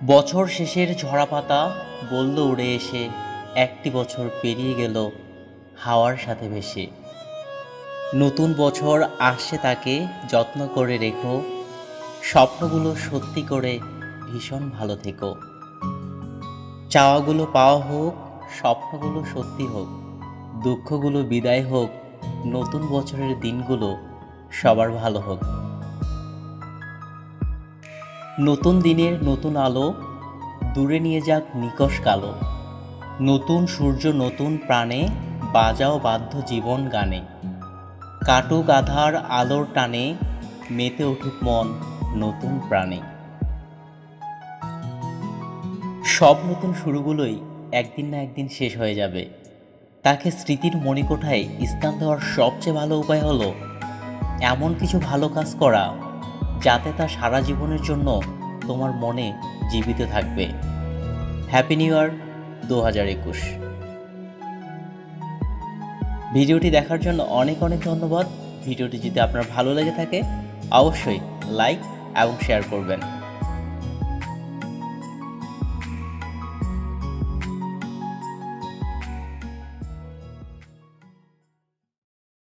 বছর শেষের ঝরা পাতা বলল উড়ে এসে, একটি বছর পেরিয়ে গেল হাওয়ার সাথে ভেসে। নতুন বছর আসছে, তাকে যত্ন করে রেখো, স্বপ্নগুলো সত্যি করে ভীষণ ভালো থেকো। চাওয়াগুলো পাওয়া হোক, স্বপ্নগুলো সত্যি হোক, দুঃখগুলো বিদায় হোক, নতুন বছরের দিনগুলো সবার ভালো হোক। নতুন দিনের নতুন আলো দূরে নিয়ে যাক নিকষ কালো, নতুন সূর্য নতুন প্রাণে বাজাও বাধ্য জীবন গানে। কাটুক আধার আলোর টানে, মেতে উঠুক মন নতুন প্রাণে। সব নতুন শুরুগুলোই একদিন না একদিন শেষ হয়ে যাবে। তাকে স্মৃতির মণিকোঠায় স্থান দেওয়ার সবচেয়ে ভালো উপায় হলো এমন কিছু ভালো কাজ করা যাতে তা সারা জীবনের জন্য তোমার মনে জীবিত থাকবে। Happy new year 2021। ভিডিওটি দেখার জন্য অনেক অনেক ধন্যবাদ। ভিডিওটি যদি আপনার ভালো লেগে থাকে অবশ্যই লাইক এবং শেয়ার করবেন।